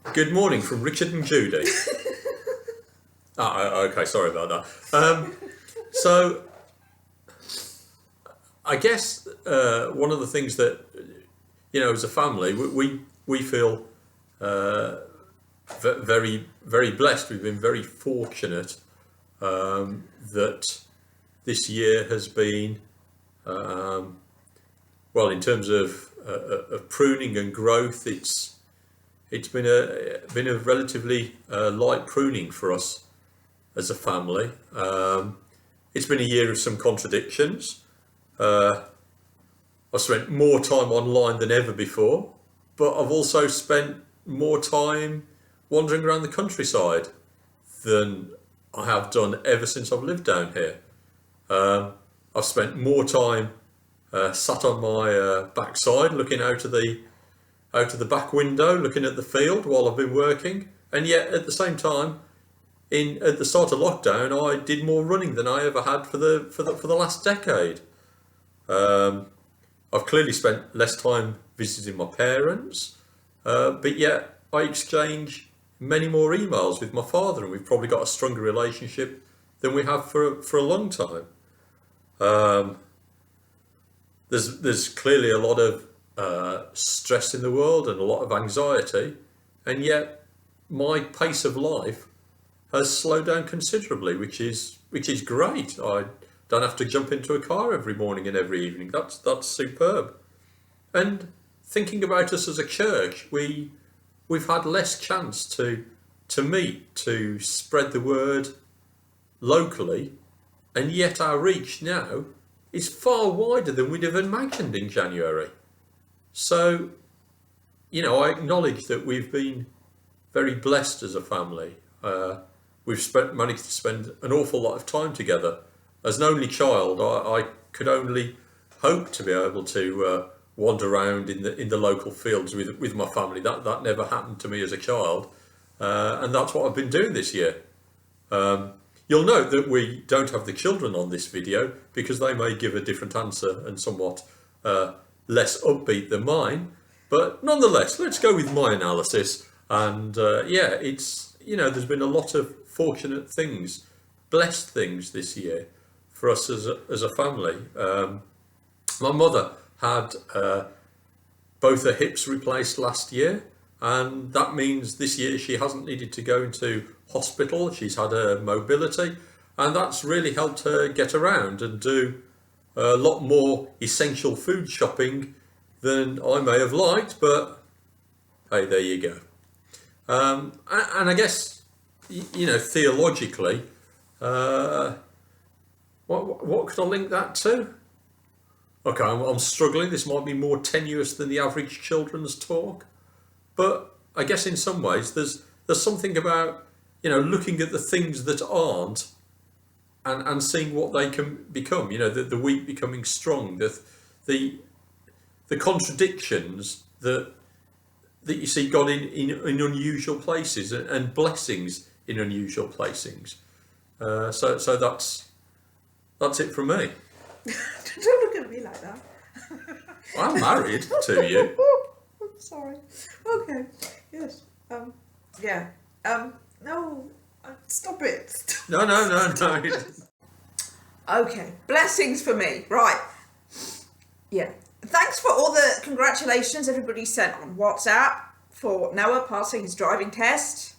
Good morning from Richard and Judy. Okay, sorry about that. So, I guess one of the things that, as a family, we feel very, very blessed. We've been very fortunate that this year has been, well, in terms of pruning and growth, it's been a relatively light pruning for us as a family. It's been a year of some contradictions. I've spent more time online than ever before, but I've also spent more time wandering around the countryside than I have done ever since I've lived down here. I've spent more time sat on my backside looking out of the back window, looking at the field while I've been working, and yet at the same time, at the start of lockdown, I did more running than I ever had for the last decade. I've clearly spent less time visiting my parents, but yet I exchange many more emails with my father, and we've probably got a stronger relationship than we have for a long time. There's clearly a lot of stress in the world and a lot of anxiety, and yet my pace of life has slowed down considerably, which is great. I don't have to jump into a car every morning and every evening. That's superb. And thinking about us as a church, we've had less chance to meet, to spread the word locally, and yet our reach now is far wider than we'd have imagined in January. So, I acknowledge that we've been very blessed as a family. We've managed to spend an awful lot of time together. As an only child, I could only hope to be able to wander around in the local fields with my family. That never happened to me as a child, and that's what I've been doing this year. You'll note that we don't have the children on this video because they may give a different answer and somewhat less upbeat than mine. But nonetheless, let's go with my analysis. And it's there's been a lot of fortunate things, blessed things this year for us as a family. My mother had both her hips replaced last year, and that means this year she hasn't needed to go into hospital. She's had her mobility, and that's really helped her get around and do a lot more essential food shopping than I may have liked, but hey, there you go. And I guess, theologically, what could I link that to? Okay, I'm struggling. This might be more tenuous than the average children's talk, but I guess in some ways there's something about looking at the things that aren't and seeing what they can become. The weak becoming strong. The contradictions that you see God in unusual places and blessings in unusual places. So that's it from me. Don't look at me like that. I'm married to you. I'm sorry. Okay. Yes. Yeah. No. Stop it. No. Okay. Blessings for me. Right. Yeah. Thanks for all the congratulations everybody sent on WhatsApp for Noah passing his driving test.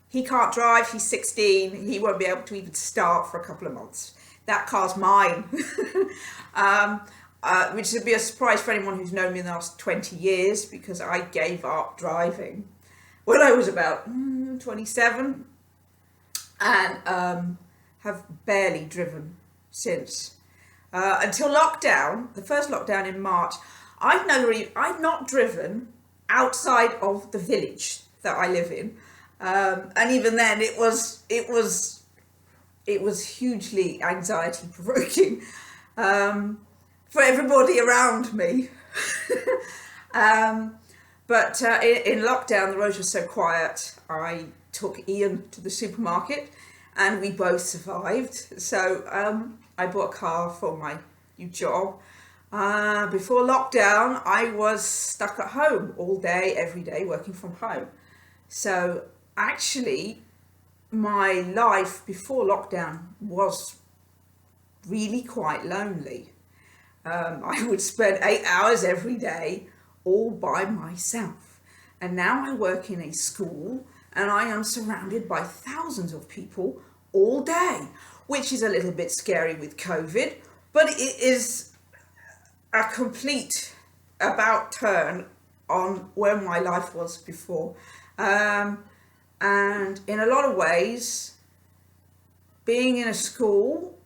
He can't drive. He's 16. He won't be able to even start for a couple of months. That car's mine. Which would be a surprise for anyone who's known me in the last 20 years because I gave up driving when I was about 27 and have barely driven since. Until lockdown, the first lockdown in March, I've not driven outside of the village that I live in. And even then it was hugely anxiety provoking for everybody around me. But in lockdown, the roads were so quiet. I took Ian to the supermarket and we both survived. So I bought a car for my new job. Before lockdown, I was stuck at home all day, every day, working from home. So actually, my life before lockdown was really quite lonely. I would spend 8 hours every day all by myself. And now I work in a school and I am surrounded by thousands of people all day, which is a little bit scary with COVID, but it is a complete about turn on where my life was before. And in a lot of ways, being in a school,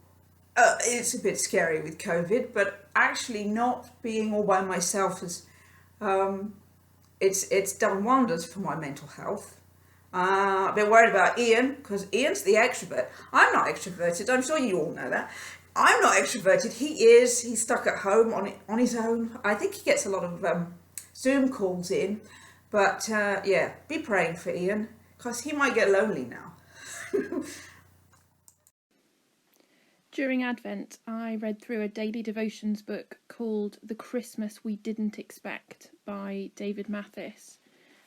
it's a bit scary with COVID, but actually not being all by myself is, it's done wonders for my mental health. A bit worried about Ian because Ian's the extrovert. I'm not extroverted. I'm sure you all know that. I'm not extroverted. He is. He's stuck at home on his own. I think he gets a lot of Zoom calls in, but yeah, be praying for Ian because he might get lonely now. During Advent, I read through a daily devotions book called The Christmas We Didn't Expect by David Mathis.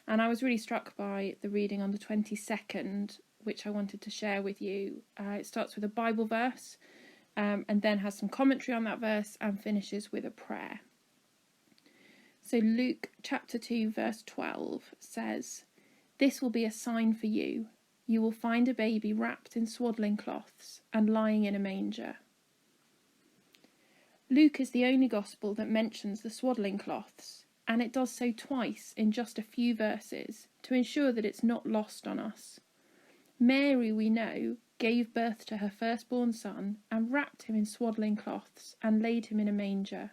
And I was really struck by the reading on the 22nd, which I wanted to share with you. It starts with a Bible verse and then has some commentary on that verse and finishes with a prayer. So Luke chapter 2 verse 12 says, "This will be a sign for you. You will find a baby wrapped in swaddling cloths and lying in a manger." Luke is the only gospel that mentions the swaddling cloths, and it does so twice in just a few verses to ensure that it's not lost on us. Mary, we know, gave birth to her firstborn son and wrapped him in swaddling cloths and laid him in a manger.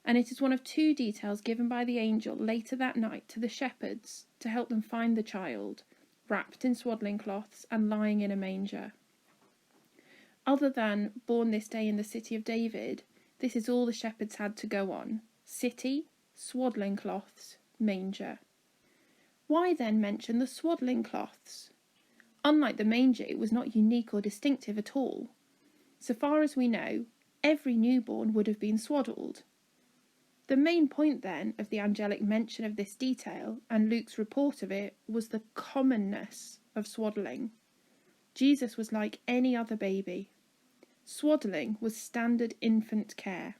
And it is one of two details given by the angel later that night to the shepherds to help them find the child, wrapped in swaddling cloths and lying in a manger. Other than born this day in the city of David, this is all the shepherds had to go on: city, swaddling cloths, manger. Why then mention the swaddling cloths? Unlike the manger, it was not unique or distinctive at all. So far as we know, every newborn would have been swaddled. The main point then of the angelic mention of this detail and Luke's report of it was the commonness of swaddling. Jesus was like any other baby. Swaddling was standard infant care.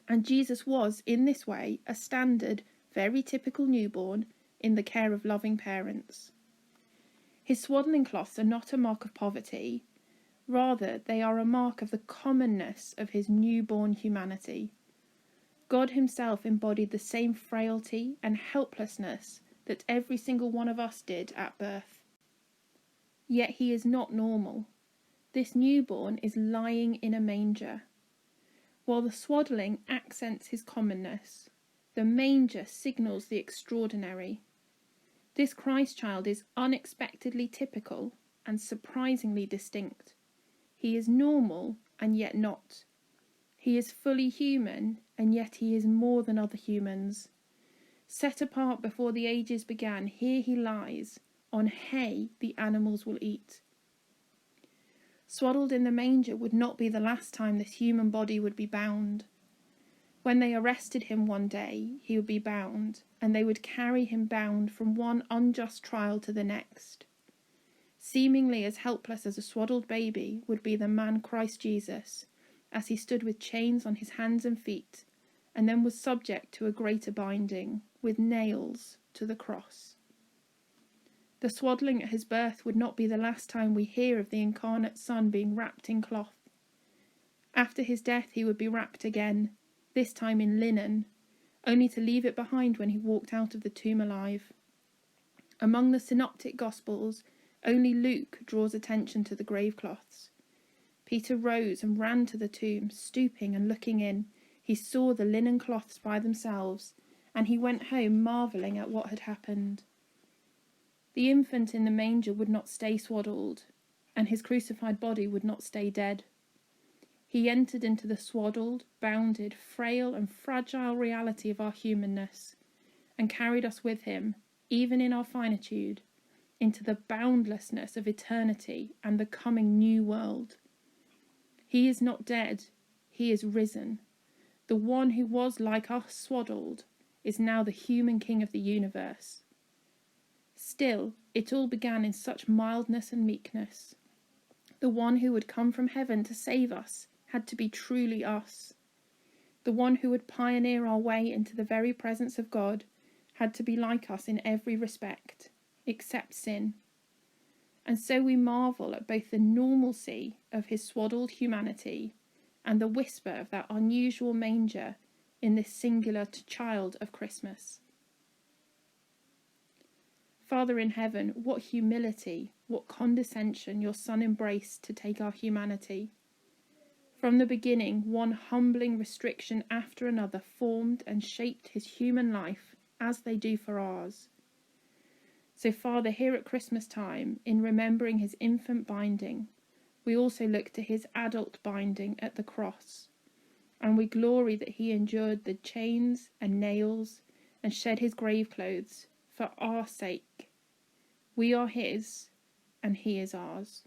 And Jesus was, in this way, a standard, very typical newborn in the care of loving parents. His swaddling cloths are not a mark of poverty. Rather, they are a mark of the commonness of his newborn humanity. God himself embodied the same frailty and helplessness that every single one of us did at birth. Yet he is not normal. This newborn is lying in a manger. While the swaddling accents his commonness, the manger signals the extraordinary. This Christ child is unexpectedly typical and surprisingly distinct. He is normal and yet not. He is fully human, and yet he is more than other humans. Set apart before the ages began, here he lies, on hay the animals will eat. Swaddled in the manger would not be the last time this human body would be bound. When they arrested him one day, he would be bound, and they would carry him bound from one unjust trial to the next. Seemingly as helpless as a swaddled baby would be the man Christ Jesus, as he stood with chains on his hands and feet, and then was subject to a greater binding, with nails to the cross. The swaddling at his birth would not be the last time we hear of the incarnate Son being wrapped in cloth. After his death he would be wrapped again, this time in linen, only to leave it behind when he walked out of the tomb alive. Among the synoptic Gospels, only Luke draws attention to the grave cloths. Peter rose and ran to the tomb, stooping and looking in. He saw the linen cloths by themselves, and he went home marvelling at what had happened. The infant in the manger would not stay swaddled, and his crucified body would not stay dead. He entered into the swaddled, bounded, frail and fragile reality of our humanness, and carried us with him, even in our finitude, into the boundlessness of eternity and the coming new world. He is not dead, he is risen. The one who was like us swaddled is now the human king of the universe. Still, it all began in such mildness and meekness. The one who would come from heaven to save us had to be truly us. The one who would pioneer our way into the very presence of God had to be like us in every respect, except sin. And so we marvel at both the normalcy of his swaddled humanity and the whisper of that unusual manger in this singular child of Christmas. Father in heaven, what humility, what condescension your Son embraced to take our humanity. From the beginning, one humbling restriction after another formed and shaped his human life as they do for ours. So, Father, here at Christmas time, in remembering his infant binding, we also look to his adult binding at the cross, and we glory that he endured the chains and nails and shed his grave clothes for our sake. We are his, and he is ours.